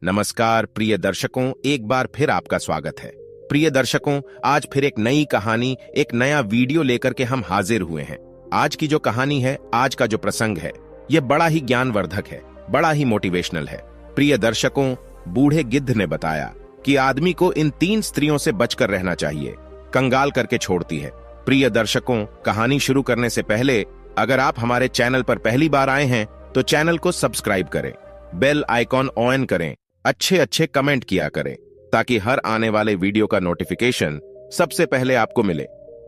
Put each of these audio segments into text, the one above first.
नमस्कार प्रिय दर्शकों, एक बार फिर आपका स्वागत है। प्रिय दर्शकों, आज फिर एक नई कहानी, एक नया वीडियो लेकर के हम हाजिर हुए हैं। आज की जो कहानी है, आज का जो प्रसंग है, यह बड़ा ही ज्ञानवर्धक है, बड़ा ही मोटिवेशनल है। प्रिय दर्शकों, बूढ़े गिद्ध ने बताया कि आदमी को इन 3 स्त्रियों से बचकर रहना चाहिए, कंगाल करके छोड़ती है। प्रिय दर्शकों, कहानी शुरू करने से पहले अगर आप हमारे चैनल पर पहली बार आए हैं तो चैनल को सब्सक्राइब करें, बेल आइकॉन ऑन करें, अच्छे कमेंट किया करें ताकि हर आने वाले वीडियो का नोटिफिकेशन सबसे पहले आपको मिले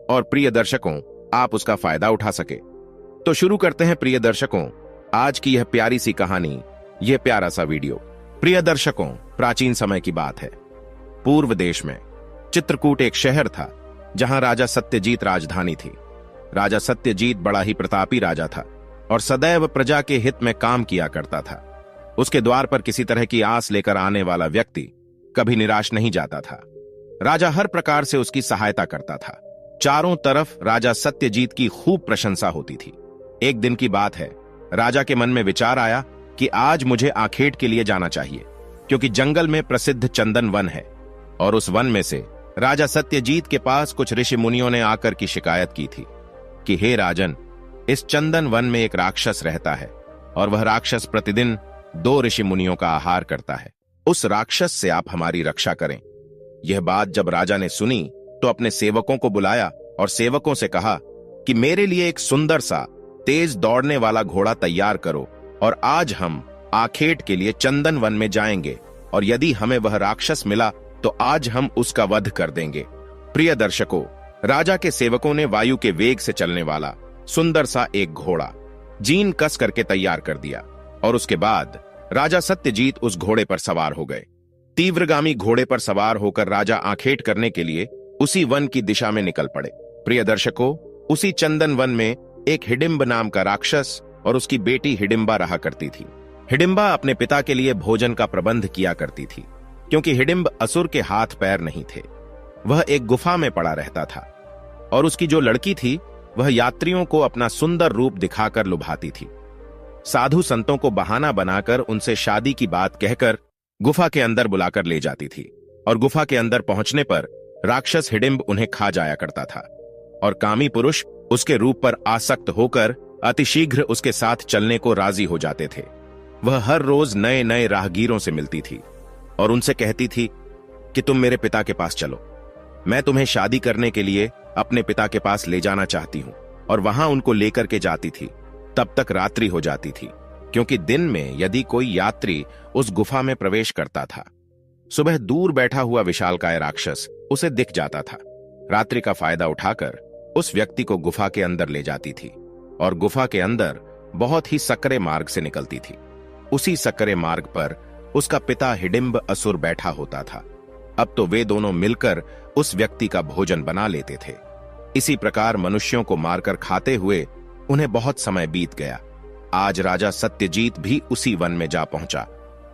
और प्रिय दर्शकों आप उसका फायदा उठा सके। तो शुरू करते हैं प्रिय दर्शकों आज की यह प्यारी सी कहानी, यह प्यारा सा वीडियो। प्रिय दर्शकों, प्राचीन समय की बात है। पूर्व देश में चित्रकूट एक शहर था जहां राजा सत्यजीत राजधानी थी। राजा सत्यजीत बड़ा ही प्रतापी राजा था और सदैव प्रजा के हित में काम किया करता था। उसके द्वार पर किसी तरह की आस लेकर आने वाला व्यक्ति कभी निराश नहीं जाता था। राजा हर प्रकार से उसकी सहायता करता था। चारों तरफ राजा सत्यजीत की खूब प्रशंसा होती थी। एक दिन की बात है, राजा के मन में विचार आया कि आज मुझे आखेट के लिए जाना चाहिए, क्योंकि जंगल में प्रसिद्ध चंदन वन है। और उस वन में से राजा सत्यजीत के पास कुछ ऋषि मुनियों ने आकर की शिकायत की थी कि हे राजन, इस चंदन वन में एक राक्षस रहता है और वह राक्षस प्रतिदिन 2 ऋषि मुनियों का आहार करता है। उस राक्षस से आप हमारी रक्षा करें। यह बात जब राजा ने सुनी तो अपने सेवकों को बुलाया और सेवकों से कहा कि मेरे लिए एक सुंदर सा तेज दौड़ने वाला घोड़ा तैयार करो और आज हम आखेट के लिए चंदन वन में जाएंगे और यदि हमें वह राक्षस मिला तो आज हम उसका वध कर देंगे। प्रिय दर्शकों, राजा के सेवकों ने वायु के वेग से चलने वाला सुंदर सा एक घोड़ा जीन कस करके तैयार कर दिया और उसके बाद राजा सत्यजीत उस घोड़े पर सवार हो गए। तीव्रगामी घोड़े पर सवार होकर राजा आखेट करने के लिए उसी वन की दिशा में निकल पड़े। प्रिय दर्शकों, उसी चंदन वन में एक हिडिंब नाम का राक्षस और उसकी बेटी हिडिंबा रहा करती थी। हिडिंबा अपने पिता के लिए भोजन का प्रबंध किया करती थी, क्योंकि हिडिंब असुर के हाथ पैर नहीं थे। वह एक गुफा में पड़ा रहता था और उसकी जो लड़की थी वह यात्रियों को अपना सुंदर रूप दिखाकर लुभाती थी। साधु संतों को बहाना बनाकर उनसे शादी की बात कहकर गुफा के अंदर बुलाकर ले जाती थी और गुफा के अंदर पहुंचने पर राक्षस हिडिंब उन्हें खा जाया करता था और कामी पुरुष उसके रूप पर आसक्त होकर अतिशीघ्र उसके साथ चलने को राजी हो जाते थे। वह हर रोज नए नए राहगीरों से मिलती थी और उनसे कहती थी कि तुम मेरे पिता के पास चलो, मैं तुम्हें शादी करने के लिए अपने पिता के पास ले जाना चाहती हूं। और वहां उनको लेकर के जाती थी। तब तक रात्रि हो जाती थी, क्योंकि दिन में यदि कोई यात्री उस गुफा में प्रवेश करता था, सुबह दूर बैठा हुआ विशालकाय राक्षस उसे दिख जाता था। रात्रि का फायदा उठाकर उस व्यक्ति को गुफा के अंदर ले जाती थी और गुफा के अंदर बहुत ही सकरे मार्ग से निकलती थी। उसी सकरे मार्ग पर उसका पिता हिडिंब असुर बैठा होता था। अब तो वे दोनों मिलकर उस व्यक्ति का भोजन बना लेते थे। इसी प्रकार मनुष्यों को मारकर खाते हुए उन्हें बहुत समय बीत गया। आज राजा सत्यजीत भी उसी वन में जा पहुंचा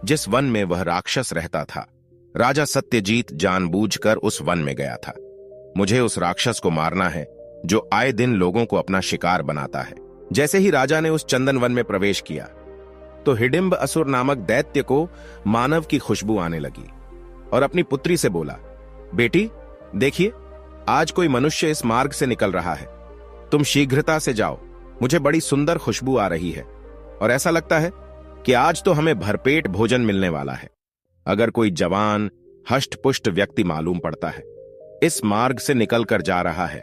जिस वन में वह राक्षस रहता था। राजा सत्यजीत जानबूझकर उस वन में गया था। मुझे उस राक्षस को मारना है जो आए दिन लोगों को अपना शिकार बनाता है। जैसे ही राजा ने उस चंदन वन में प्रवेश किया तो हिडिंब असुर नामक दैत्य को मानव की खुशबू आने लगी और अपनी पुत्री से बोला, बेटी देखिए, आज कोई मनुष्य इस मार्ग से निकल रहा है, तुम शीघ्रता से जाओ, मुझे बड़ी सुंदर खुशबू आ रही है और ऐसा लगता है कि आज तो हमें भरपेट भोजन मिलने वाला है। अगर कोई जवान हष्ट पुष्ट व्यक्ति मालूम पड़ता है इस मार्ग से निकलकर जा रहा है,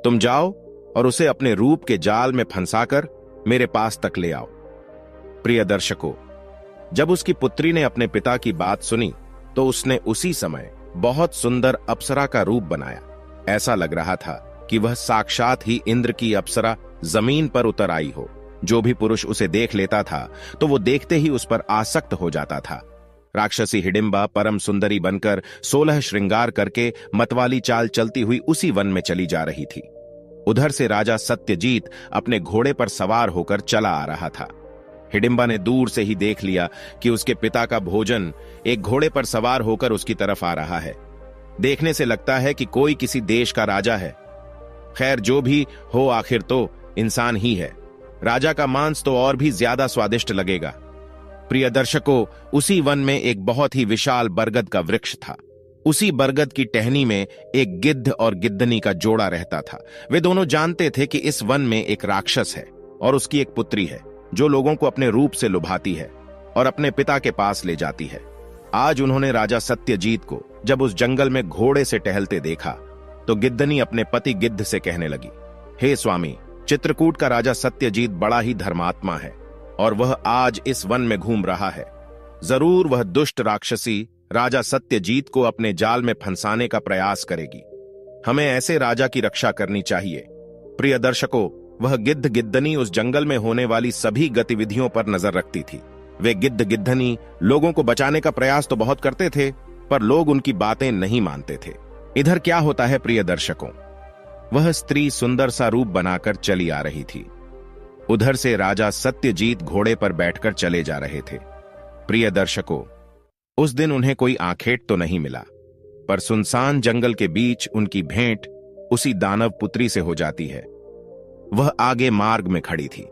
तुम जाओ और उसे अपने रूप के जाल में फंसाकर मेरे पास तक ले आओ। प्रिय दर्शकों, जब उसकी पुत्री ने अपने पिता की बात सुनी तो उसने उसी समय बहुत सुंदर अप्सरा का रूप बनाया। ऐसा लग रहा था कि वह साक्षात ही इंद्र की अप्सरा जमीन पर उतर आई हो। जो भी पुरुष उसे देख लेता था तो वो देखते ही उस पर आसक्त हो जाता था। राक्षसी हिडिंबा परम सुंदरी बनकर 16 श्रृंगार करके मतवाली चाल चलती हुई उसी वन में चली जा रही थी। उधर से राजा सत्यजीत अपने घोड़े पर सवार होकर चला आ रहा था। हिडिंबा ने दूर से ही देख लिया कि उसके पिता का भोजन एक घोड़े पर सवार होकर उसकी तरफ आ रहा है। देखने से लगता है कि कोई किसी देश का राजा है। खैर, जो भी हो आखिर तो इंसान ही है। राजा का मांस तो और भी ज्यादा स्वादिष्ट लगेगा। प्रिय दर्शकों, उसी वन में एक बहुत ही विशाल बरगद का वृक्ष था। उसी बरगद की टहनी में एक गिद्ध और गिद्धनी का जोड़ा रहता था। वे दोनों जानते थे कि इस वन में एक राक्षस है और उसकी एक पुत्री है जो लोगों को अपने रूप से लुभाती है और अपने पिता के पास ले जाती है। आज उन्होंने राजा सत्यजीत को जब उस जंगल में घोड़े से टहलते देखा तो गिद्धनी अपने पति गिद्ध से कहने लगी, हे स्वामी, चित्रकूट का राजा सत्यजीत बड़ा ही धर्मात्मा है और वह आज इस वन में घूम रहा है। जरूर वह दुष्ट राक्षसी राजा सत्यजीत को अपने जाल में फंसाने का प्रयास करेगी। हमें ऐसे राजा की रक्षा करनी चाहिए। प्रिय दर्शकों, वह गिद्ध गिद्धनी उस जंगल में होने वाली सभी गतिविधियों पर नजर रखती थी। वे गिद्ध गिद्धनी लोगों को बचाने का प्रयास तो बहुत करते थे, पर लोग उनकी बातें नहीं मानते थे। इधर क्या होता है प्रिय दर्शकों, वह स्त्री सुंदर सा रूप बनाकर चली आ रही थी। उधर से राजा सत्यजीत घोड़े पर बैठकर चले जा रहे थे। प्रिय दर्शकों, उस दिन उन्हें कोई आखेट तो नहीं मिला, पर सुनसान जंगल के बीच उनकी भेंट उसी दानव पुत्री से हो जाती है। वह आगे मार्ग में खड़ी थी।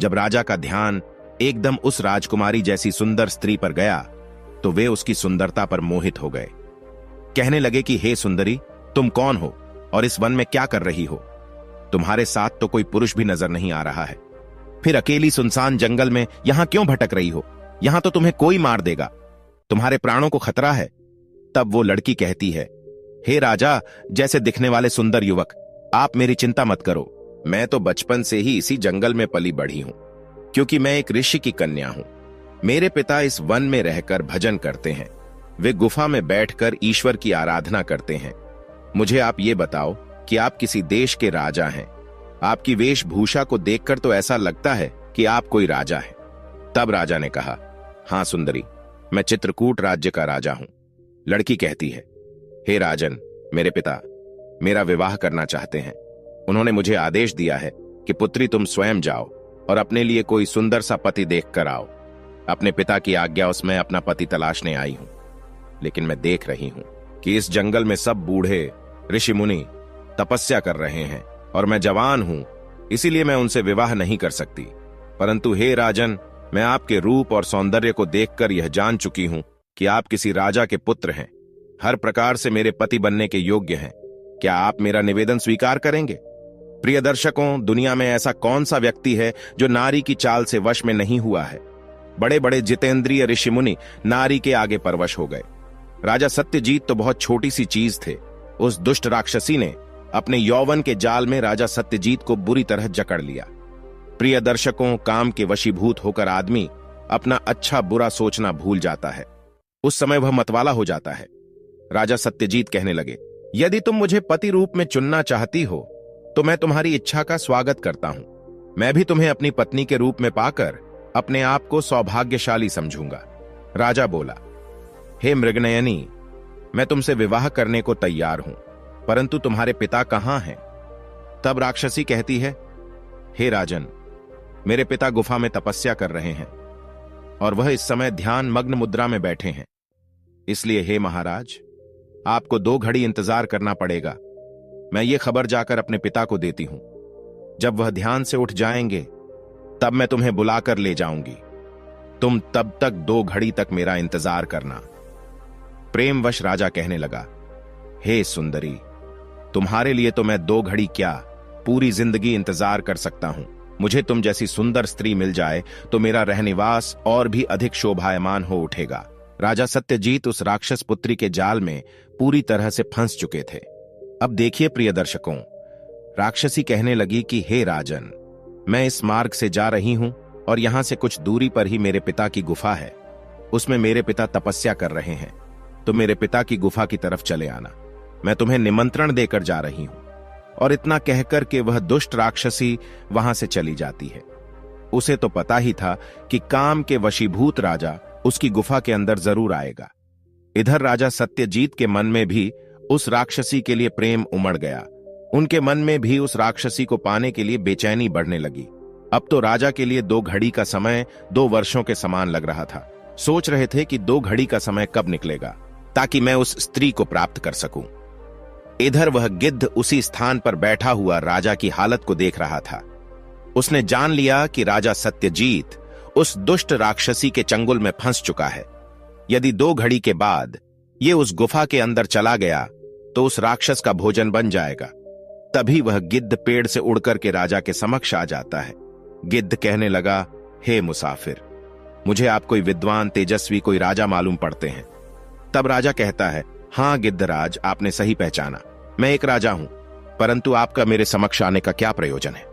जब राजा का ध्यान एकदम उस राजकुमारी जैसी सुंदर स्त्री पर गया तो वे उसकी सुंदरता पर मोहित हो गए। कहने लगे कि हे सुंदरी, तुम कौन हो और इस वन में क्या कर रही हो? तुम्हारे साथ तो कोई पुरुष भी नजर नहीं आ रहा है। फिर अकेली सुनसान जंगल में यहां क्यों भटक रही हो? यहां तो तुम्हें कोई मार देगा, तुम्हारे प्राणों को खतरा है। तब वो लड़की कहती है, हे राजा जैसे दिखने वाले सुंदर युवक, आप मेरी चिंता मत करो। मैं तो बचपन से ही इसी जंगल में पली बढ़ी हूं, क्योंकि मैं एक ऋषि की कन्या हूं। मेरे पिता इस वन में रहकर भजन करते हैं। वे गुफा में बैठकर ईश्वर की आराधना करते हैं। मुझे आप ये बताओ कि आप किसी देश के राजा हैं। आपकी वेशभूषा को देखकर तो ऐसा लगता है कि आप कोई राजा हैं। तब राजा ने कहा, हां सुंदरी, मैं चित्रकूट राज्य का राजा हूं। लड़की कहती है, हे राजन, मेरे पिता मेरा विवाह करना चाहते हैं। उन्होंने मुझे आदेश दिया है कि पुत्री तुम स्वयं जाओ और अपने लिए कोई सुंदर सा पति देख कर आओ। अपने पिता की आज्ञा उसमें अपना पति तलाशने आई हूं, लेकिन मैं देख रही हूं कि इस जंगल में सब बूढ़े ऋषि मुनि तपस्या कर रहे हैं और मैं जवान हूं, इसीलिए मैं उनसे विवाह नहीं कर सकती। परंतु हे राजन, मैं आपके रूप और सौंदर्य को देखकर यह जान चुकी हूं कि आप किसी राजा के पुत्र हैं, हर प्रकार से मेरे पति बनने के योग्य हैं। क्या आप मेरा निवेदन स्वीकार करेंगे? प्रिय दर्शकों, दुनिया में ऐसा कौन सा व्यक्ति है जो नारी की चाल से वश में नहीं हुआ है? बड़े बड़े जितेंद्रिय ऋषि मुनि नारी के आगे परवश हो गए। राजा सत्यजीत तो बहुत छोटी सी चीज थे। उस दुष्ट राक्षसी ने अपने यौवन के जाल में राजा सत्यजीत को बुरी तरह जकड़ लिया। प्रिय दर्शकों, काम के वशीभूत होकर आदमी अपना अच्छा बुरा सोचना भूल जाता है। उस समय वह मतवाला हो जाता है। राजा सत्यजीत कहने लगे, यदि तुम मुझे पति रूप में चुनना चाहती हो तो मैं तुम्हारी इच्छा का स्वागत करता हूं। मैं भी तुम्हें अपनी पत्नी के रूप में पाकर अपने आप को सौभाग्यशाली समझूंगा। राजा बोला, हे मृगनयनी, मैं तुमसे विवाह करने को तैयार हूं, परंतु तुम्हारे पिता कहां हैं? तब राक्षसी कहती है, हे राजन, मेरे पिता गुफा में तपस्या कर रहे हैं और वह इस समय ध्यान मग्न मुद्रा में बैठे हैं। इसलिए हे महाराज, आपको 2 घड़ी इंतजार करना पड़ेगा। मैं ये खबर जाकर अपने पिता को देती हूं। जब वह ध्यान से उठ जाएंगे तब मैं तुम्हें बुलाकर ले जाऊंगी। तुम तब तक 2 घड़ी तक मेरा इंतजार करना। प्रेमवश राजा कहने लगा, हे सुंदरी, तुम्हारे लिए तो मैं 2 घड़ी क्या, पूरी जिंदगी इंतजार कर सकता हूं। मुझे तुम जैसी सुंदर स्त्री मिल जाए तो मेरा रहनिवास और भी अधिक शोभायमान हो उठेगा। राजा सत्यजीत उस राक्षस पुत्री के जाल में पूरी तरह से फंस चुके थे। अब देखिए प्रिय दर्शकों, राक्षसी कहने लगी कि हे राजन, मैं इस मार्ग से जा रही हूं और यहां से कुछ दूरी पर ही मेरे पिता की गुफा है। उसमें मेरे पिता तपस्या कर रहे हैं, तो मेरे पिता की गुफा की तरफ चले आना। मैं तुम्हें निमंत्रण देकर जा रही हूं। और इतना कहकर के वह दुष्ट राक्षसी वहां से चली जाती है। उसे तो पता ही था कि काम के वशीभूत राजा उसकी गुफा के अंदर जरूर आएगा। इधर राजा सत्यजीत के मन में भी उस राक्षसी के लिए प्रेम उमड़ गया। उनके मन में भी उस राक्षसी को पाने के लिए बेचैनी बढ़ने लगी। अब तो राजा के लिए 2 घड़ी का समय 2 वर्षों के समान लग रहा था। सोच रहे थे कि 2 घड़ी का समय कब निकलेगा ताकि मैं उस स्त्री को प्राप्त कर सकूं। इधर वह गिद्ध उसी स्थान पर बैठा हुआ राजा की हालत को देख रहा था। उसने जान लिया कि राजा सत्यजीत उस दुष्ट राक्षसी के चंगुल में फंस चुका है। यदि 2 घड़ी के बाद ये उस गुफा के अंदर चला गया तो उस राक्षस का भोजन बन जाएगा। तभी वह गिद्ध पेड़ से उड़कर के राजा के समक्ष आ जाता है। गिद्ध कहने लगा, हे मुसाफिर, मुझे आप कोई विद्वान तेजस्वी कोई राजा मालूम पड़ते हैं। तब राजा कहता है, हाँ गिद्धराज, आपने सही पहचाना, मैं एक राजा हूं, परंतु आपका मेरे समक्ष आने का क्या प्रयोजन है।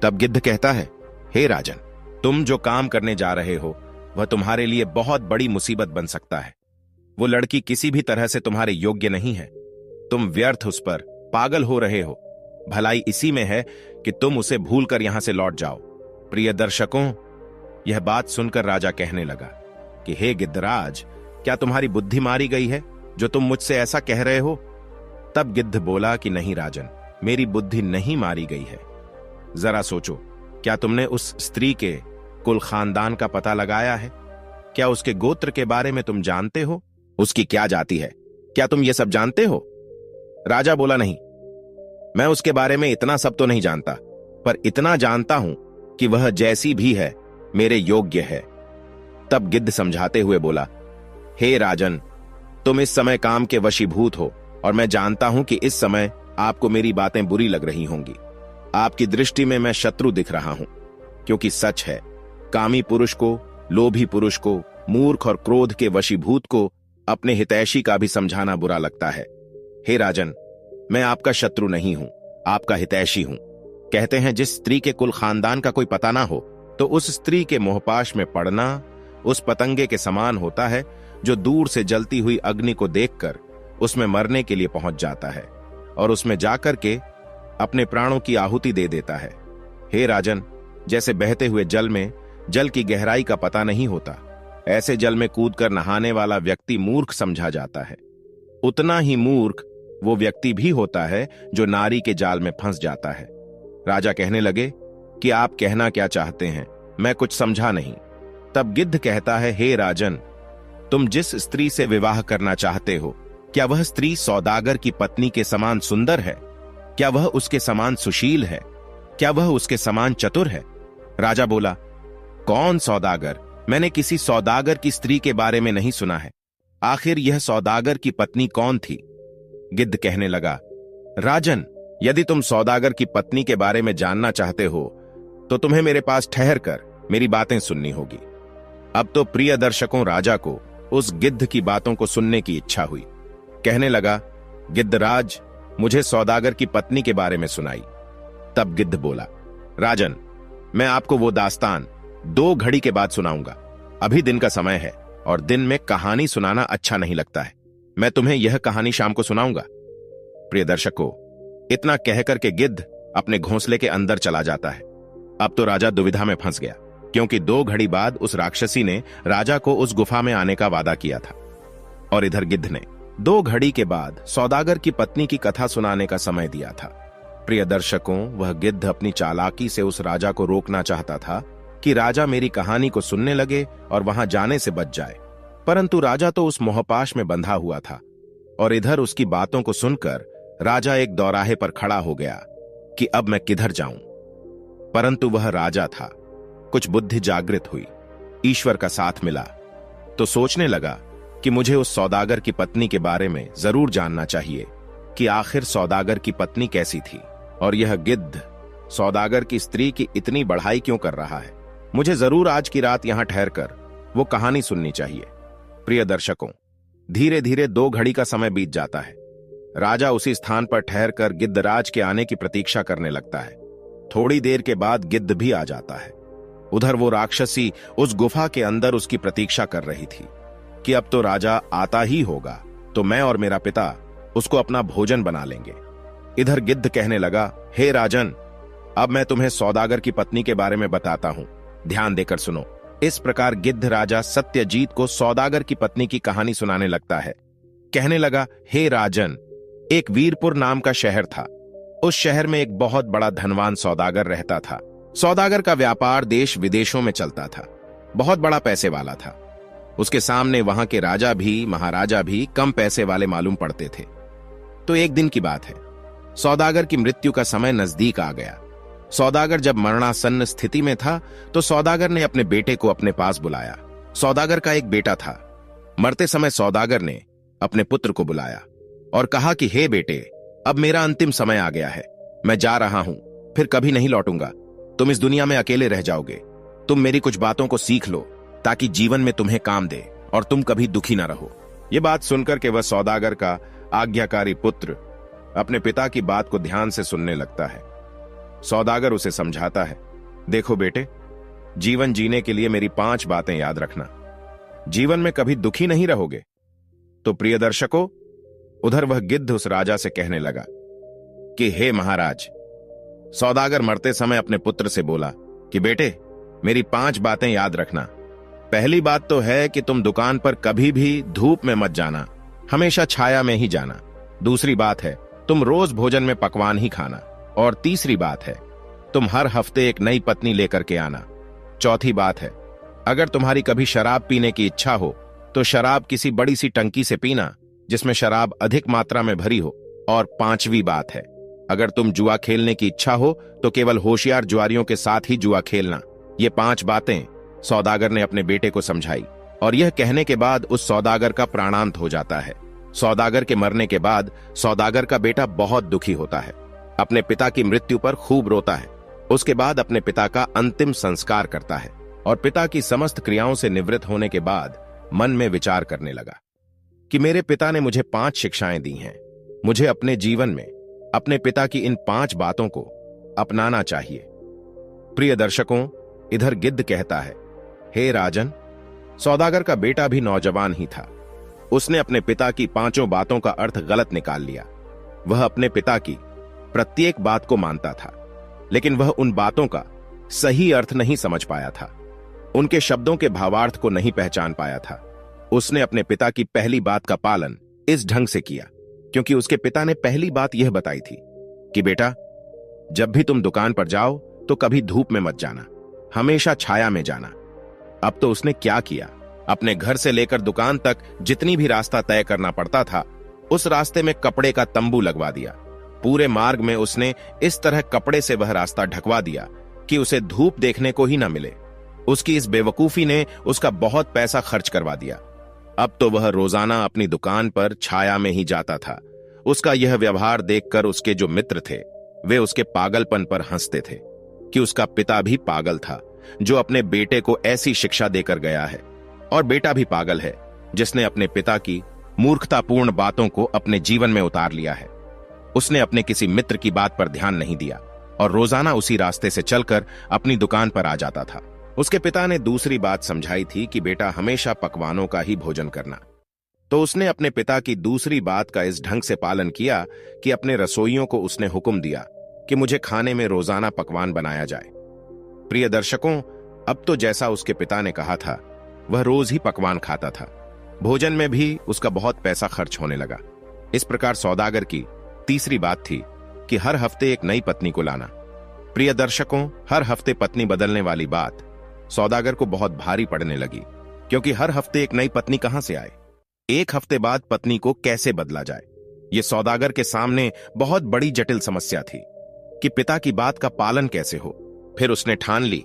तब गिद्ध कहता है, हे राजन, तुम जो काम करने जा रहे हो वह तुम्हारे लिए बहुत बड़ी मुसीबत बन सकता है। वो लड़की किसी भी तरह से तुम्हारे योग्य नहीं है। तुम व्यर्थ उस पर पागल हो रहे हो। भलाई इसी में है कि तुम उसे भूलकर यहां से लौट जाओ। प्रिय दर्शकों, यह बात सुनकर राजा कहने लगा कि हे गिद्धराज, क्या तुम्हारी बुद्धि मारी गई है जो तुम मुझसे ऐसा कह रहे हो। तब गिद्ध बोला कि नहीं राजन, मेरी बुद्धि नहीं मारी गई है। जरा सोचो, क्या तुमने उस स्त्री के कुल खानदान का पता लगाया है? क्या उसके गोत्र के बारे में तुम जानते हो? उसकी क्या जाति है, क्या तुम ये सब जानते हो? राजा बोला, नहीं, मैं उसके बारे में इतना सब तो नहीं जानता, पर इतना जानता हूं कि वह जैसी भी है मेरे योग्य है। तब गिद्ध समझाते हुए बोला, हे राजन, तुम इस समय काम के वशीभूत हो और मैं जानता हूं कि इस समय आपको मेरी बातें बुरी लग रही होंगी। आपकी दृष्टि में मैं शत्रु दिख रहा हूं, क्योंकि सच है, कामी पुरुष को, लोभी पुरुष को, मूर्ख और क्रोध के वशीभूत को अपने हितैषी का भी समझाना बुरा लगता है। हे राजन, मैं आपका शत्रु नहीं हूं, आपका हितैषी हूं। कहते हैं जिस स्त्री के कुल खानदान का कोई पता ना हो तो उस स्त्री के मोहपाश में पड़ना उस पतंगे के समान होता है जो दूर से जलती हुई अग्नि को देखकर उसमें मरने के लिए पहुंच जाता है और उसमें जाकर के अपने प्राणों की आहुति दे देता है। हे राजन, जैसे बहते हुए जल में जल की गहराई का पता नहीं होता, ऐसे जल में कूदकर नहाने वाला व्यक्ति मूर्ख समझा जाता है। उतना ही मूर्ख वो व्यक्ति भी होता है जो नारी के जाल में फंस जाता है। राजा कहने लगे कि आप कहना क्या चाहते हैं, मैं कुछ समझा नहीं। तब गिद्ध कहता है, हे राजन, तुम जिस स्त्री से विवाह करना चाहते हो, क्या वह स्त्री सौदागर की पत्नी के समान सुंदर है? क्या वह उसके समान सुशील है? क्या वह उसके समान चतुर है? राजा बोला, कौन सौदागर? मैंने किसी सौदागर की स्त्री के बारे में नहीं सुना है। आखिर यह सौदागर की पत्नी कौन थी? गिद्ध कहने लगा, राजन, यदि तुम सौदागर की पत्नी के बारे में जानना चाहते हो तो तुम्हें मेरे पास ठहर कर मेरी बातें सुननी होगी। अब तो प्रिय दर्शकों, राजा को उस गिद्ध की बातों को सुनने की इच्छा हुई। कहने लगा, गिद्धराज, मुझे सौदागर की पत्नी के बारे में सुनाई। तब गिद्ध बोला, राजन, मैं आपको वो दास्तान 2 घड़ी के बाद सुनाऊंगा। अभी दिन का समय है और दिन में कहानी सुनाना अच्छा नहीं लगता है। मैं तुम्हें यह कहानी शाम को सुनाऊंगा। प्रिय दर्शकों, इतना कहकर के गिद्ध अपने घोंसले के अंदर चला जाता है। अब तो राजा दुविधा में फंस गया, क्योंकि 2 घड़ी बाद उस राक्षसी ने राजा को उस गुफा में आने का वादा किया था और इधर गिद्ध ने 2 घड़ी के बाद सौदागर की पत्नी की कथा सुनाने का समय दिया था। प्रिय दर्शकों, वह गिद्ध अपनी चालाकी से उस राजा को रोकना चाहता था कि राजा मेरी कहानी को सुनने लगे और वहां जाने से बच जाए, परंतु राजा तो उस मोहपाश में बंधा हुआ था और इधर उसकी बातों को सुनकर राजा एक दौराहे पर खड़ा हो गया कि अब मैं किधर जाऊं। परंतु वह राजा था। कुछ बुद्धि जागृत हुई, ईश्वर का साथ मिला तो सोचने लगा कि मुझे उस सौदागर की पत्नी के बारे में जरूर जानना चाहिए कि आखिर सौदागर की पत्नी कैसी थी और यह गिद्ध सौदागर की स्त्री की इतनी बढ़ाई क्यों कर रहा है। मुझे जरूर आज की रात यहां ठहरकर वो कहानी सुननी चाहिए। प्रिय दर्शकों, धीरे धीरे 2 घड़ी का समय बीत जाता है। राजा उसी स्थान पर ठहरकर गिद्धराज के आने की प्रतीक्षा करने लगता है। थोड़ी देर के बाद गिद्ध भी आ जाता है। उधर वो राक्षसी उस गुफा के अंदर उसकी प्रतीक्षा कर रही थी कि अब तो राजा आता ही होगा तो मैं और मेरा पिता उसको अपना भोजन बना लेंगे। इधर गिद्ध कहने लगा, हे राजन, अब मैं तुम्हें सौदागर की पत्नी के बारे में बताता हूं, ध्यान देकर सुनो। इस प्रकार गिद्ध राजा सत्यजीत को सौदागर की पत्नी की कहानी सुनाने लगता है। कहने लगा, हे राजन, एक वीरपुर नाम का शहर था। उस शहर में एक बहुत बड़ा धनवान सौदागर रहता था। सौदागर का व्यापार देश विदेशों में चलता था। बहुत बड़ा पैसे वाला था। उसके सामने वहां के राजा भी महाराजा भी कम पैसे वाले मालूम पड़ते थे। तो एक दिन की बात है, सौदागर की मृत्यु का समय नजदीक आ गया। सौदागर जब मरणासन्न स्थिति में था तो सौदागर ने अपने बेटे को अपने पास बुलाया। सौदागर का एक बेटा था। मरते समय सौदागर ने अपने पुत्र को बुलाया और कहा कि हे बेटे, अब मेरा अंतिम समय आ गया है, मैं जा रहा हूं, फिर कभी नहीं लौटूंगा। तुम इस दुनिया में अकेले रह जाओगे। तुम मेरी कुछ बातों को सीख लो ताकि जीवन में तुम्हें काम दे और तुम कभी दुखी ना रहो। यह बात सुनकर के वह सौदागर का आज्ञाकारी पुत्र अपने पिता की बात को ध्यान से सुनने लगता है। सौदागर उसे समझाता है, देखो बेटे, जीवन जीने के लिए मेरी 5 बातें याद रखना। जीवन में कभी दुखी नहीं रहोगे। तो प्रिय दर्शकों, उधर वह गिद्ध उस राजा से कहने लगा कि हे महाराज, सौदागर मरते समय अपने पुत्र से बोला कि बेटे, मेरी 5 बातें याद रखना। पहली बात तो है कि तुम दुकान पर कभी भी धूप में मत जाना, हमेशा छाया में ही जाना। दूसरी बात है, तुम रोज भोजन में पकवान ही खाना। और तीसरी बात है, तुम हर हफ्ते एक नई पत्नी लेकर के आना। चौथी बात है, अगर तुम्हारी कभी शराब पीने की इच्छा हो तो शराब किसी बड़ी सी टंकी से पीना जिसमें शराब अधिक मात्रा में भरी हो। और 5वीं बात है, अगर तुम जुआ खेलने की इच्छा हो तो केवल होशियार जुआरियों के साथ ही जुआ खेलना। ये 5 बातें सौदागर ने अपने बेटे को समझाई और यह कहने के बाद उस सौदागर का प्राणांत हो जाता है। सौदागर के मरने के बाद सौदागर का बेटा बहुत दुखी होता है, अपने पिता की मृत्यु पर खूब रोता है। उसके बाद अपने पिता का अंतिम संस्कार करता है और पिता की समस्त क्रियाओं से निवृत्त होने के बाद मन में विचार करने लगा कि मेरे पिता ने मुझे 5 शिक्षाएं दी हैं। मुझे अपने जीवन में अपने पिता की इन 5 बातों को अपनाना चाहिए। प्रिय दर्शकों, इधर गिद्ध कहता है, हे राजन, सौदागर का बेटा भी नौजवान ही था। उसने अपने पिता की 5 बातों का अर्थ गलत निकाल लिया। वह अपने पिता की प्रत्येक बात को मानता था, लेकिन वह उन बातों का सही अर्थ नहीं समझ पाया था। उनके शब्दों के भावार्थ को नहीं पहचान पाया था। उसने अपने पिता की पहली बात का पालन इस ढंग से किया क्योंकि उसके पिता ने पहली बात यह बताई थी कि बेटा, जब भी तुम दुकान पर जाओ तो कभी धूप में मत जाना, हमेशा छाया में जाना। अब तो उसने क्या किया, अपने घर से लेकर दुकान तक जितनी भी रास्ता तय करना पड़ता था, उस रास्ते में कपड़े का तंबू लगवा दिया। पूरे मार्ग में उसने इस तरह कपड़े से वह रास्ता ढकवा दिया कि उसे धूप देखने को ही ना मिले। उसकी इस बेवकूफी ने उसका बहुत पैसा खर्च करवा दिया। अब तो वह रोजाना अपनी दुकान पर छाया में ही जाता था। उसका यह व्यवहार देखकर उसके जो मित्र थे वे उसके पागलपन पर हंसते थे कि उसका पिता भी पागल था जो अपने बेटे को ऐसी शिक्षा देकर गया है, और बेटा भी पागल है जिसने अपने पिता की मूर्खतापूर्ण बातों को अपने जीवन में उतार लिया है। उसने अपने किसी मित्र की बात पर ध्यान नहीं दिया और रोजाना उसी रास्ते से चलकर अपनी दुकान पर आ जाता था। उसके पिता ने दूसरी बात समझाई थी कि बेटा, हमेशा पकवानों का ही भोजन करना। तो उसने अपने पिता की दूसरी बात का इस ढंग से पालन किया कि अपने रसोइयों को उसने हुक्म दिया कि मुझे खाने में रोजाना पकवान बनाया जाए। प्रिय दर्शकों, अब तो जैसा उसके पिता ने कहा था वह रोज ही पकवान खाता था। भोजन में भी उसका बहुत पैसा खर्च होने लगा। इस प्रकार सौदागर की तीसरी बात थी कि हर हफ्ते एक नई पत्नी को लाना। प्रिय दर्शकों, हर हफ्ते पत्नी बदलने वाली बात सौदागर को बहुत भारी पड़ने लगी, क्योंकि हर हफ्ते एक नई पत्नी कहां से आए। एक हफ्ते बाद पत्नी को कैसे बदला जाए, यह सौदागर के सामने बहुत बड़ी जटिल समस्या थी कि पिता की बात का पालन कैसे हो। फिर उसने ठान ली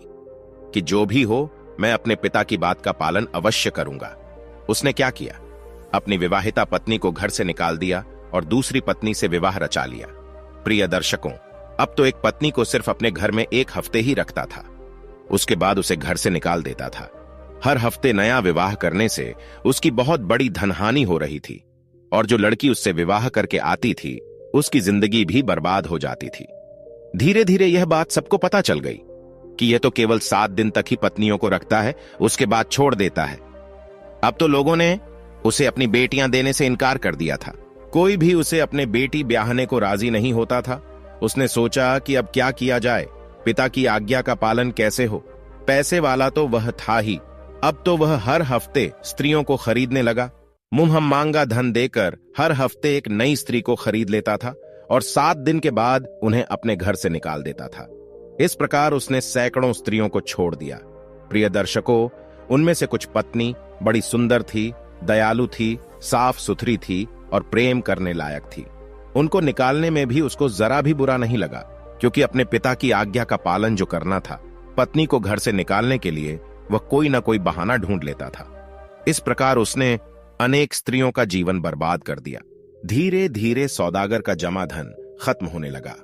कि जो भी हो, मैं अपने पिता की बात का पालन अवश्य करूंगा। उसने क्या किया, अपनी विवाहिता पत्नी को घर से निकाल दिया और दूसरी पत्नी से विवाह रचा लिया। प्रिय दर्शकों, अब तो एक पत्नी को सिर्फ अपने घर में 1 हफ्ते ही रखता था, उसके बाद उसे घर से निकाल देता था। हर हफ्ते नया विवाह करने से उसकी बहुत बड़ी धनहानि हो रही थी, और जो लड़की उससे विवाह करके आती थी उसकी जिंदगी भी बर्बाद हो जाती थी। धीरे धीरे यह बात सबको पता चल गई कि यह तो केवल 7 दिन तक ही पत्नियों को रखता है, उसके बाद छोड़ देता है। अब तो लोगों ने उसे अपनी बेटियां देने से इनकार कर दिया था। कोई भी उसे अपने बेटी ब्याहने को राजी नहीं होता था। उसने सोचा कि अब क्या किया जाए, पिता की आज्ञा का पालन कैसे हो। पैसे वाला तो वह था ही, अब तो वह हर हफ्ते स्त्रियों को खरीदने लगा। मुंह मांगा धन देकर हर हफ्ते एक नई स्त्री को खरीद लेता था और 7 दिन के बाद उन्हें अपने घर से निकाल देता था। इस प्रकार उसने सैकड़ों स्त्रियों को छोड़ दिया। प्रिय दर्शकों, उनमें से कुछ पत्नी बड़ी सुंदर थी, दयालु थी, साफ सुथरी थी और प्रेम करने लायक थी। उनको निकालने में भी उसको जरा भी बुरा नहीं लगा, क्योंकि अपने पिता की आज्ञा का पालन जो करना था, पत्नी को घर से निकालने के लिए वह कोई ना कोई बहाना ढूंढ लेता था। इस प्रकार उसने अनेक स्त्रियों का जीवन बर्बाद कर दिया। धीरे धीरे सौदागर का जमा धन खत्म होने लगा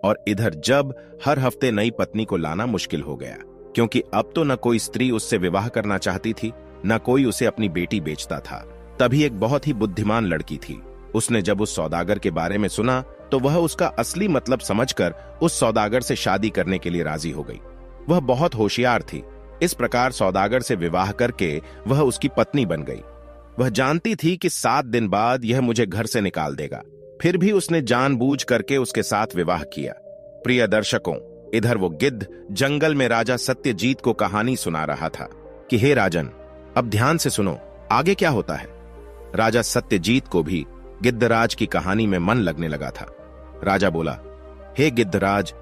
और इधर जब हर हफ्ते नई पत्नी को लाना मुश्किल हो गया, क्योंकि अब तो न कोई स्त्री उससे विवाह करना चाहती थी, न कोई उसे अपनी बेटी बेचता था। तभी एक बहुत ही बुद्धिमान लड़की थी। उसने जब उस सौदागर के बारे में सुना तो वह उसका असली मतलब समझकर उस सौदागर से शादी करने के लिए राजी हो गई। वह बहुत होशियार थी। इस प्रकार सौदागर से विवाह करके वह उसकी पत्नी बन गई। वह जानती थी कि 7 दिन बाद यह मुझे घर से निकाल देगा, फिर भी उसने जानबूझ करके उसके साथ विवाह किया। प्रिय दर्शकों, इधर वो गिद्ध जंगल में राजा सत्यजीत को कहानी सुना रहा था कि हे राजन, अब ध्यान से सुनो, आगे क्या होता है। राजा सत्यजीत को भी गिद्धराज की कहानी में मन लगने लगा था। राजा बोला, हे गिद्धराज,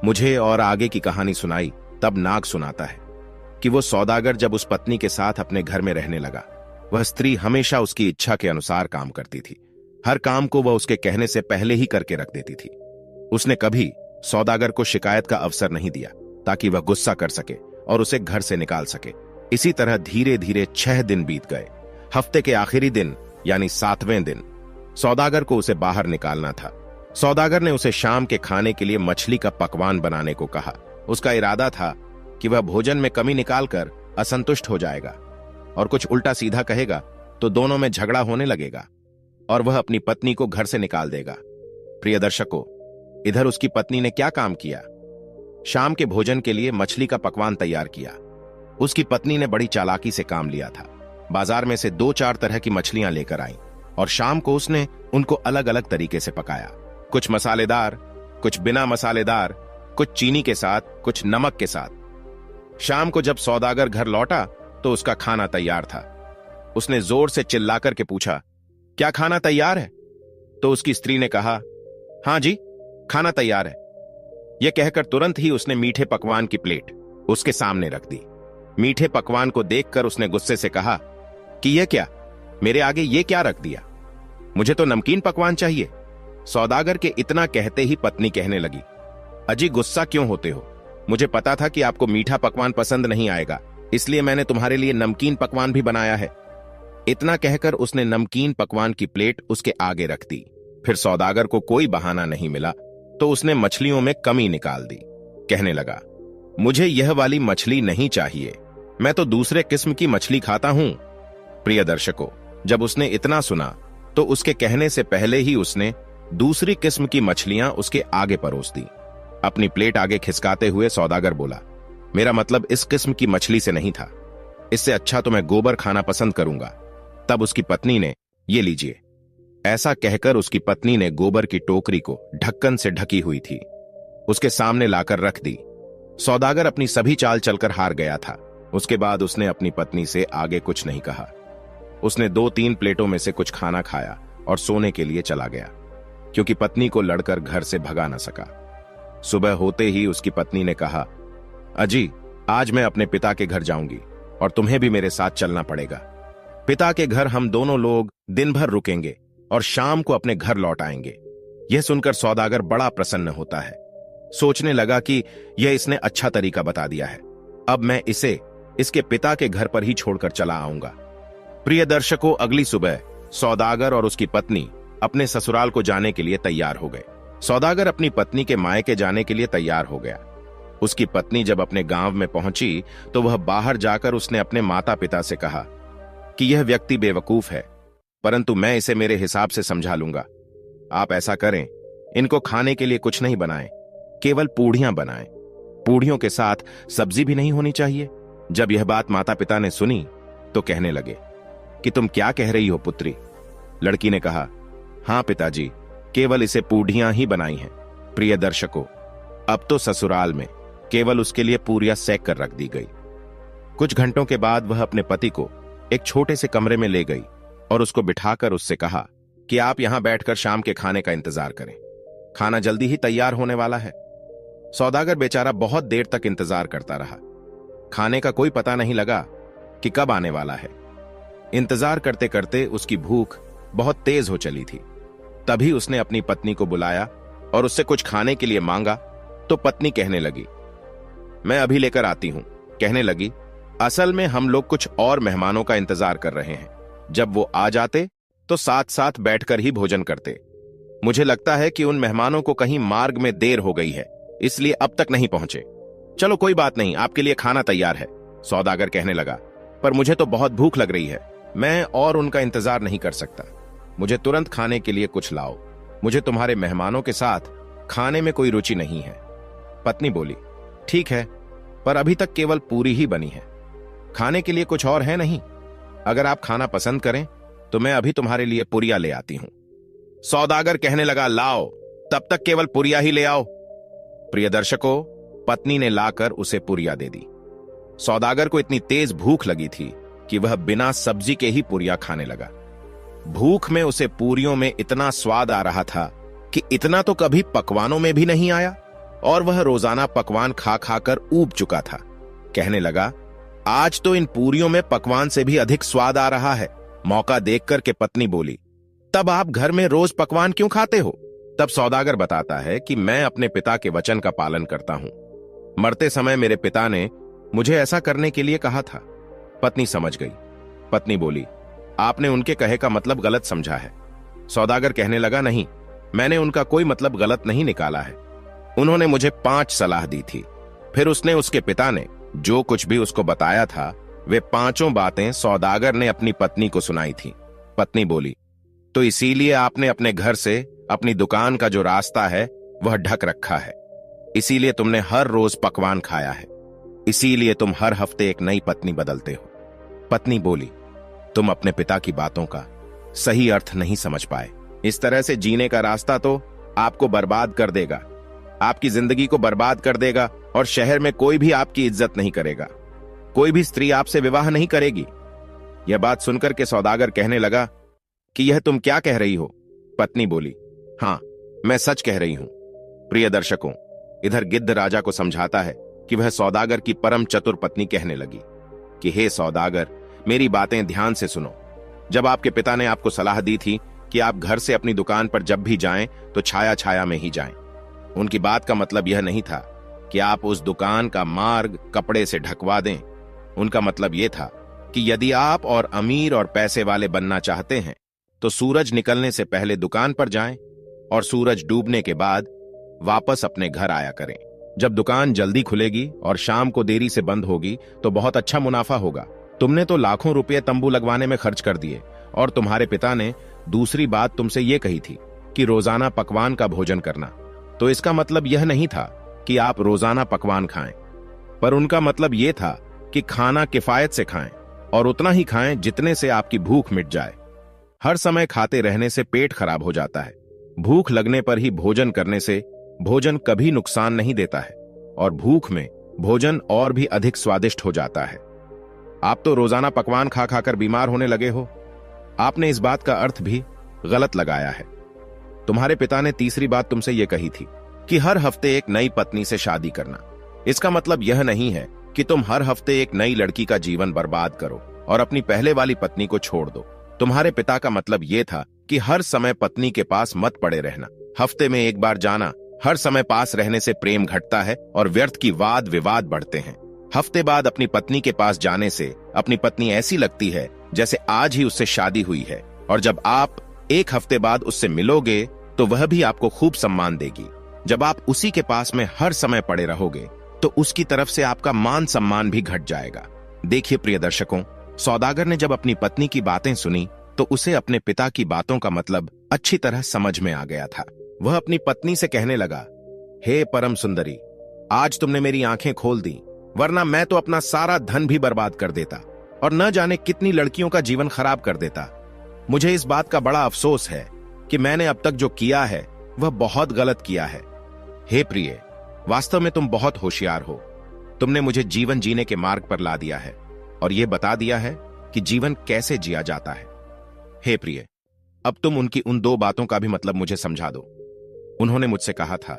मुझे और आगे की कहानी सुनाई। तब नाग सुनाता है कि वो सौदागर जब उस पत्नी के साथ अपने घर में रहने लगा, वह स्त्री हमेशा उसकी इच्छा के अनुसार काम करती थी। हर काम को वह उसके कहने से पहले ही करके रख देती थी। उसने कभी सौदागर को शिकायत का अवसर नहीं दिया ताकि वह गुस्सा कर सके और उसे घर से निकाल सके। इसी तरह धीरे धीरे 6 दिन बीत गए। हफ्ते के आखिरी दिन यानी 7वें दिन सौदागर को उसे बाहर निकालना था। सौदागर ने उसे शाम के खाने के लिए मछली का पकवान बनाने को कहा। उसका इरादा था कि वह भोजन में कमी निकालकर असंतुष्ट हो जाएगा और कुछ उल्टा सीधा कहेगा तो दोनों में झगड़ा होने लगेगा और वह अपनी पत्नी को घर से निकाल देगा। प्रिय दर्शकों, इधर उसकी पत्नी ने क्या काम किया? शाम के भोजन के लिए मछली का पकवान तैयार किया। उसकी पत्नी ने बड़ी चालाकी से काम लिया था। बाजार में से 2-4 तरह की मछलियां लेकर आई और शाम को उसने उनको अलग अलग तरीके से पकाया, कुछ मसालेदार, कुछ बिना मसालेदार, कुछ चीनी के साथ, कुछ नमक के साथ। शाम को जब सौदागर घर लौटा तो उसका खाना तैयार था। उसने जोर से चिल्लाकर के पूछा, क्या खाना तैयार है? तो उसकी स्त्री ने कहा, हां जी, खाना तैयार है। यह कहकर तुरंत ही उसने मीठे पकवान की प्लेट उसके सामने रख दी। मीठे पकवान को देखकर उसने गुस्से से कहा कि यह क्या, मेरे आगे ये क्या रख दिया? मुझे तो नमकीन पकवान चाहिए। सौदागर के इतना कहते ही पत्नी कहने लगी, अजी गुस्सा क्यों होते हो? मुझे पता था कि आपको मीठा पकवान पसंद नहीं आएगा, इसलिए मैंने तुम्हारे लिए नमकीन पकवान भी बनाया है। इतना कहकर उसने नमकीन पकवान की प्लेट उसके आगे रख दी। फिर सौदागर को कोई बहाना नहीं मिला तो उसने मछलियों में कमी निकाल दी। कहने लगा, मुझे यह वाली मछली नहीं चाहिए, मैं तो दूसरे किस्म की मछली खाता हूं। प्रिय दर्शकों, जब उसने इतना सुना तो उसके कहने से पहले ही उसने दूसरी किस्म की मछलियां उसके आगे परोस दी। अपनी प्लेट आगे खिसकाते हुए सौदागर बोला, मेरा मतलब इस किस्म की मछली से नहीं था, इससे अच्छा तो मैं गोबर खाना पसंद करूंगा। तब उसकी पत्नी ने, ये लीजिए। ऐसा कहकर उसकी पत्नी ने गोबर की टोकरी को ढक्कन से ढकी हुई थी उसके सामने लाकर रख दी। सौदागर अपनी सभी चाल चलकर हार गया था। उसके बाद उसने अपनी पत्नी से आगे कुछ नहीं कहा। उसने 2-3 प्लेटों में से कुछ खाना खाया और सोने के लिए चला गया, क्योंकि पत्नी को लड़कर घर से भगा न सका। सुबह होते ही उसकी पत्नी ने कहा, अजी, आज मैं अपने पिता के घर जाऊंगी और तुम्हें भी मेरे साथ चलना पड़ेगा। पिता के घर हम दोनों लोग दिन भर रुकेंगे और शाम को अपने घर लौट आएंगे। यह सुनकर सौदागर बड़ा प्रसन्न होता है। सोचने लगा कि यह इसने अच्छा तरीका बता दिया है, अब मैं इसे इसके पिता के घर पर ही छोड़कर चला आऊंगा। प्रिय दर्शकों, अगली सुबह सौदागर और उसकी पत्नी अपने ससुराल को जाने के लिए तैयार हो गए। सौदागर अपनी पत्नी के मायके जाने के लिए तैयार हो गया। उसकी पत्नी जब अपने गांव में पहुंची तो वह बाहर जाकर उसने अपने माता पिता से कहा कि यह व्यक्ति बेवकूफ है, परंतु मैं इसे मेरे हिसाब से समझा लूंगा। आप ऐसा करें, इनको खाने के लिए कुछ नहीं बनाएं, केवल पूड़ियां बनाएं। पूड़ियों के साथ सब्जी भी नहीं होनी चाहिए। जब यह बात माता पिता ने सुनी तो कहने लगे कि तुम क्या कह रही हो पुत्री? लड़की ने कहा, हां पिताजी, केवल इसे पूड़ियां ही बनाई हैं। प्रिय दर्शकों, अब तो ससुराल में केवल उसके लिए पूरियां सेक कर रख दी गई। कुछ घंटों के बाद वह अपने पति को एक छोटे से कमरे में ले गई और उसको बिठाकर उससे कहा कि आप यहां बैठकर शाम के खाने का इंतजार करें, खाना जल्दी ही तैयार होने वाला है। सौदागर बेचारा बहुत देर तक इंतजार करता रहा। खाने का कोई पता नहीं लगा कि कब आने वाला है। इंतजार करते करते उसकी भूख बहुत तेज हो चली थी। तभी उसने अपनी पत्नी को बुलाया और उससे कुछ खाने के लिए मांगा तो पत्नी कहने लगी, मैं अभी लेकर आती हूं। कहने लगी, असल में हम लोग कुछ और मेहमानों का इंतजार कर रहे हैं। जब वो आ जाते तो साथ साथ बैठकर ही भोजन करते। मुझे लगता है कि उन मेहमानों को कहीं मार्ग में देर हो गई है, इसलिए अब तक नहीं पहुंचे। चलो कोई बात नहीं, आपके लिए खाना तैयार है। सौदागर कहने लगा, पर मुझे तो बहुत भूख लग रही है, मैं और उनका इंतजार नहीं कर सकता। मुझे तुरंत खाने के लिए कुछ लाओ। मुझे तुम्हारे मेहमानों के साथ खाने में कोई रुचि नहीं है। पत्नी बोली, ठीक है, पर अभी तक केवल पूरी ही बनी है, खाने के लिए कुछ और है नहीं। अगर आप खाना पसंद करें तो मैं अभी तुम्हारे लिए पुरिया ले आती हूं। सौदागर कहने लगा, लाओ, तब तक केवल पुरिया ही ले आओ। प्रिय दर्शकों, पत्नी ने लाकर उसे पुरिया दे दी। सौदागर को इतनी तेज भूख लगी थी कि वह बिना सब्जी के ही पुरिया खाने लगा। भूख में उसे पूरियों में इतना स्वाद आ रहा था कि इतना तो कभी पकवानों में भी नहीं आया, और वह रोजाना पकवान खा खाकर ऊब चुका था। कहने लगा, आज तो इन पूरियों में पकवान से भी अधिक स्वाद आ रहा है। मौका देखकर के पत्नी बोली, तब आप घर में रोज पकवान क्यों खाते हो? तब सौदागर बताता है कि मैं अपने पिता के वचन का पालन करता हूं। मरते समय मेरे पिता ने मुझे ऐसा करने के लिए कहा था। पत्नी समझ गई। पत्नी बोली, आपने उनके कहे का मतलब गलत समझा है। सौदागर कहने लगा, नहीं, मैंने उनका कोई मतलब गलत नहीं निकाला है। उन्होंने मुझे 5 सलाह दी थी। फिर उसने, उसके पिता ने जो कुछ भी उसको बताया था, वे 5 बातें सौदागर ने अपनी पत्नी को सुनाई थी। पत्नी बोली, तो इसीलिए आपने अपने घर से अपनी दुकान का जो रास्ता है वह ढक रखा है, इसीलिए तुमने हर रोज पकवान खाया है, इसीलिए तुम हर हफ्ते एक नई पत्नी बदलते हो। पत्नी बोली, तुम अपने पिता की बातों का सही अर्थ नहीं समझ पाए। इस तरह से जीने का रास्ता तो आपको बर्बाद कर देगा, आपकी जिंदगी को बर्बाद कर देगा, और शहर में कोई भी आपकी इज्जत नहीं करेगा, कोई भी स्त्री आपसे विवाह नहीं करेगी। यह बात सुनकर के सौदागर कहने लगा कि यह तुम क्या कह रही हो? पत्नी बोली, हां, मैं सच कह रही हूं। प्रिय दर्शकों, इधर गिद्ध राजा को समझाता है कि वह सौदागर की परम चतुर पत्नी कहने लगी कि हे सौदागर, मेरी बातें ध्यान से सुनो। जब आपके पिता ने आपको सलाह दी थी कि आप घर से अपनी दुकान पर जब भी जाएं तो छाया छाया में ही जाएं, उनकी बात का मतलब यह नहीं था कि आप उस दुकान का मार्ग कपड़े से ढकवा दें। उनका मतलब यह था कि यदि आप और अमीर और पैसे वाले बनना चाहते हैं तो सूरज निकलने से पहले दुकान पर जाएं और सूरज डूबने के बाद वापस अपने घर आया करें। जब दुकान जल्दी खुलेगी और शाम को देरी से बंद होगी तो बहुत अच्छा मुनाफा होगा। तुमने तो लाखों रुपए तंबू लगवाने में खर्च कर दिए, और तुम्हारे पिता ने दूसरी बात तुमसे यह कही थी कि रोजाना पकवान का भोजन करना। तो इसका मतलब यह नहीं था कि आप रोजाना पकवान खाएं, पर उनका मतलब यह था कि खाना किफायत से खाएं और उतना ही खाएं जितने से आपकी भूख मिट जाए। हर समय खाते रहने से पेट खराब हो जाता है। भूख लगने पर ही भोजन करने से भोजन कभी नुकसान नहीं देता है, और भूख में भोजन और भी अधिक स्वादिष्ट हो जाता है। आप तो रोजाना पकवान खा खाकर बीमार होने लगे हो। आपने इस बात का अर्थ भी गलत लगाया है। तुम्हारे पिता ने तीसरी बात तुमसे यह कही थी कि हर हफ्ते एक नई पत्नी से शादी करना। इसका मतलब यह नहीं है कि तुम हर हफ्ते एक नई लड़की का जीवन बर्बाद करो और अपनी पहले वाली पत्नी को छोड़ दो। तुम्हारे पिता का मतलब यह था कि हर समय पत्नी के पास मत पड़े रहना, हफ्ते में एक बार जाना। हर समय पास रहने से प्रेम घटता है और व्यर्थ की वाद विवाद बढ़ते हैं। हफ्ते बाद अपनी पत्नी के पास जाने से अपनी पत्नी ऐसी लगती है जैसे आज ही उससे शादी हुई है, और जब आप एक हफ्ते बाद उससे मिलोगे तो वह भी आपको खूब सम्मान देगी। जब आप उसी के पास में हर समय पड़े रहोगे तो उसकी तरफ से आपका मान सम्मान भी घट जाएगा। देखिए प्रिय दर्शकों, सौदागर ने जब अपनी पत्नी की बातें सुनी तो उसे अपने पिता की बातों का मतलब अच्छी तरह समझ में आ गया था। वह अपनी पत्नी से कहने लगा, हे परम सुंदरी, आज तुमने मेरी आंखें खोल दी, वरना मैं तो अपना सारा धन भी बर्बाद कर देता और न जाने कितनी लड़कियों का जीवन खराब कर देता। मुझे इस बात का बड़ा अफसोस है कि मैंने अब तक जो किया है वह बहुत गलत किया है। हे प्रिय, वास्तव में तुम बहुत होशियार हो। तुमने मुझे जीवन जीने के मार्ग पर ला दिया है और यह बता दिया है कि जीवन कैसे जिया जाता है। हे प्रिय, अब तुम उनकी उन 2 बातों का भी मतलब मुझे समझा दो। उन्होंने मुझसे कहा था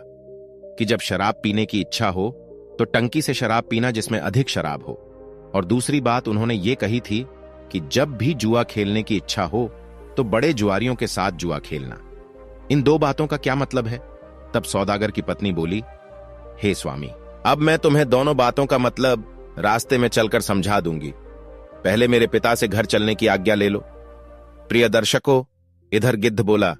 कि जब शराब पीने की इच्छा हो तो टंकी से शराब पीना जिसमें अधिक शराब हो, और दूसरी बात उन्होंने ये कही थी कि जब भी जुआ खेलने की इच्छा हो तो बड़े जुआरियों के साथ जुआ खेलना। इन 2 बातों का क्या मतलब है? तब सौदागर की पत्नी बोली, हे स्वामी, अब मैं तुम्हें दोनों बातों का मतलब रास्ते में चलकर समझा दूंगी। पहले मेरे पिता से घर चलने की आज्ञा ले लो। प्रिय दर्शकों, इधर गिद्ध बोला,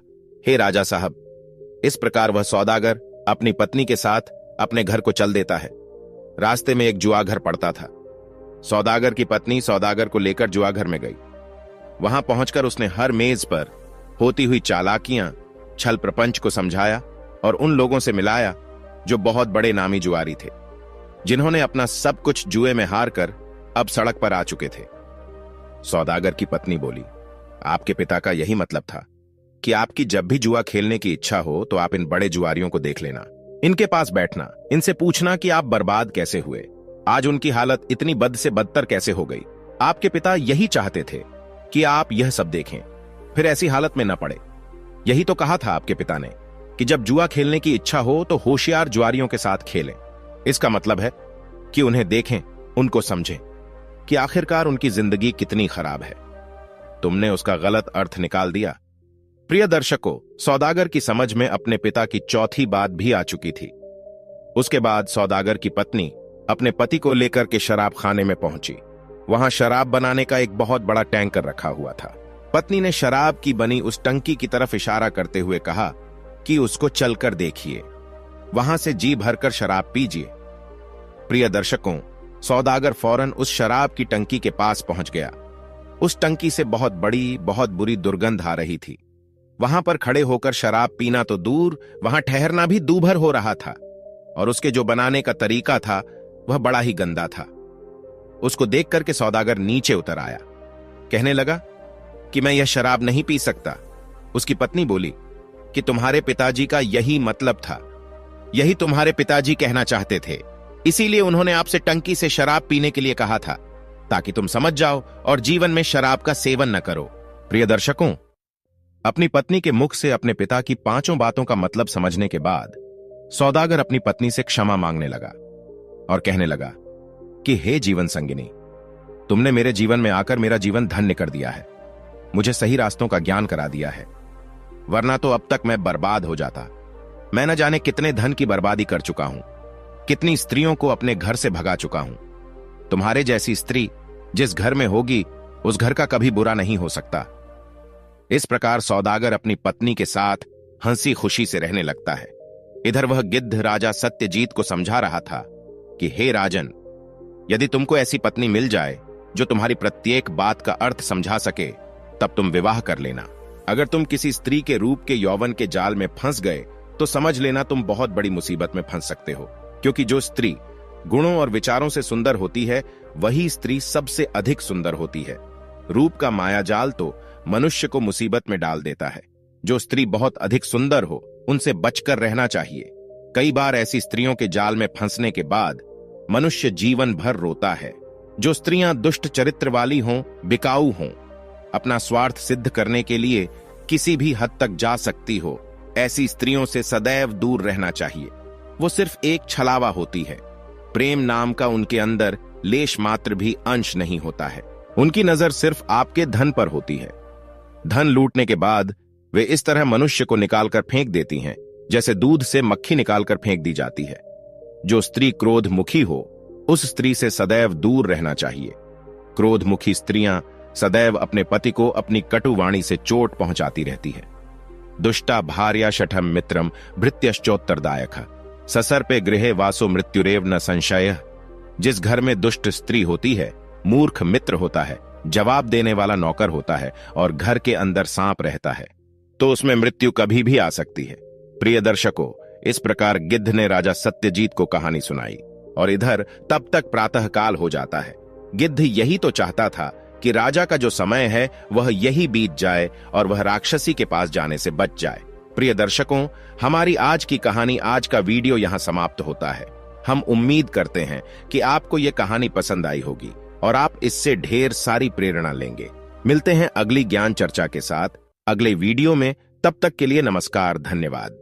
हे राजा साहब। इस प्रकार वह सौदागर अपनी पत्नी के साथ अपने घर को चल देता है। रास्ते में एक जुआघर पड़ता था। सौदागर की पत्नी सौदागर को लेकर जुआघर में गई। वहां पहुंचकर उसने हर मेज पर होती हुई चालाकियां, छल प्रपंच को समझाया और उन लोगों से मिलाया जो बहुत बड़े नामी जुआरी थे, जिन्होंने अपना सब कुछ जुए में हार कर अब सड़क पर आ चुके थे। सौदागर की पत्नी बोली, आपके पिता का यही मतलब था कि आपकी जब भी जुआ खेलने की इच्छा हो तो आप इन बड़े जुआरियों को देख लेना, इनके पास बैठना, इनसे पूछना कि आप बर्बाद कैसे हुए, आज उनकी हालत इतनी बद से बदतर कैसे हो गई। आपके पिता यही चाहते थे कि आप यह सब देखें, फिर ऐसी हालत में न पड़े। यही तो कहा था आपके पिता ने कि जब जुआ खेलने की इच्छा हो तो होशियार जुआरियों के साथ खेलें। इसका मतलब है कि उन्हें देखें, उनको समझें कि आखिरकार उनकी जिंदगी कितनी खराब है। तुमने उसका गलत अर्थ निकाल दिया। प्रिय दर्शकों, सौदागर की समझ में अपने पिता की चौथी बात भी आ चुकी थी। उसके बाद सौदागर की पत्नी अपने पति को लेकर के शराब खाने में पहुंची। वहां शराब बनाने का एक बहुत बड़ा टैंकर रखा हुआ था। पत्नी ने शराब की बनी उस टंकी की तरफ इशारा करते हुए कहा कि उसको चलकर देखिए, वहां से जी भरकर शराब पीजिए। प्रिय दर्शकों, सौदागर फौरन उस शराब की टंकी के पास पहुंच गया। उस टंकी से बहुत बड़ी, बहुत बुरी दुर्गंध आ रही थी। वहां पर खड़े होकर शराब पीना तो दूर, वहां ठहरना भी दूभर हो रहा था, और उसके जो बनाने का तरीका था वह बड़ा ही गंदा था। उसको देख करके सौदागर नीचे उतर आया। कहने लगा कि मैं यह शराब नहीं पी सकता। उसकी पत्नी बोली कि तुम्हारे पिताजी का यही मतलब था, यही तुम्हारे पिताजी कहना चाहते थे, इसीलिए उन्होंने आपसे टंकी से शराब पीने के लिए कहा था, ताकि तुम समझ जाओ और जीवन में शराब का सेवन न करो। प्रिय दर्शकों, अपनी पत्नी के मुख से अपने पिता की पांचों बातों का मतलब समझने के बाद सौदागर अपनी पत्नी से क्षमा मांगने लगा और कहने लगा कि हे जीवन संगिनी, तुमने मेरे जीवन में आकर मेरा जीवन धन्य कर दिया है, मुझे सही रास्तों का ज्ञान करा दिया है, वरना तो अब तक मैं बर्बाद हो जाता। मैं न जाने कितने धन की बर्बादी कर चुका हूं, कितनी स्त्रियों को अपने घर से भगा चुका हूं। तुम्हारे जैसी स्त्री जिस घर में होगी उस घर का कभी बुरा नहीं हो सकता। इस प्रकार सौदागर अपनी पत्नी के साथ हंसी खुशी से रहने लगता है। इधर वह गिद्ध राजा सत्यजीत को समझा रहा था कि हे राजन, यदि तुमको ऐसी पत्नी मिल जाए जो तुम्हारी प्रत्येक बात का अर्थ समझा सके, तब तुम विवाह कर लेना। अगर तुम किसी स्त्री के रूप के यौवन के जाल में फंस गए तो समझ लेना तुम बहुत बड़ी मुसीबत में फंस सकते हो, क्योंकि जो स्त्री गुणों और विचारों से सुंदर होती है वही स्त्री सबसे अधिक सुंदर होती है। रूप का मायाजाल तो मनुष्य को मुसीबत में डाल देता है। जो स्त्री बहुत अधिक सुंदर हो उनसे बचकर रहना चाहिए। कई बार ऐसी स्त्रियों के जाल में फंसने के बाद मनुष्य जीवन भर रोता है। जो स्त्रियां दुष्ट चरित्र वाली हों, बिकाऊ हों, अपना स्वार्थ सिद्ध करने के लिए किसी भी हद तक जा सकती हो, ऐसी स्त्रियों से सदैव दूर रहना चाहिए। वो सिर्फ एक छलावा होती है। प्रेम नाम का उनके अंदर लेश मात्र भी अंश नहीं होता है। उनकी नजर सिर्फ आपके धन पर होती है। धन लूटने के बाद वे इस तरह मनुष्य को निकालकर फेंक देती हैं जैसे दूध से मक्खी निकालकर फेंक दी जाती है। जो स्त्री क्रोधमुखी हो उस स्त्री से सदैव दूर रहना चाहिए। क्रोधमुखी स्त्रियां सदैव अपने पति को अपनी कटु वाणी से चोट पहुंचाती रहती है। दुष्टा भार्या शठम मित्रम भृत्यश्चोत्तरदायक ससर्पे गृहे वासो मृत्युरेव न संशय। जिस घर में दुष्ट स्त्री होती है मूर्ख मित्र होता है, जवाब देने वाला नौकर होता है और घर के अंदर सांप रहता है, तो उसमें मृत्यु कभी भी आ सकती है। प्रिय दर्शकों, इस प्रकार गिद्ध ने राजा सत्यजीत को कहानी सुनाई और इधर तब तक प्रातः काल हो जाता है। गिद्ध यही तो चाहता था कि राजा का जो समय है वह यही बीत जाए और वह राक्षसी के पास जाने से बच जाए। प्रिय दर्शकों, हमारी आज की कहानी, आज का वीडियो यहां समाप्त होता है। हम उम्मीद करते हैं कि आपको यह कहानी पसंद आई होगी और आप इससे ढेर सारी प्रेरणा लेंगे। मिलते हैं अगली ज्ञान चर्चा के साथ अगले वीडियो में। तब तक के लिए नमस्कार, धन्यवाद।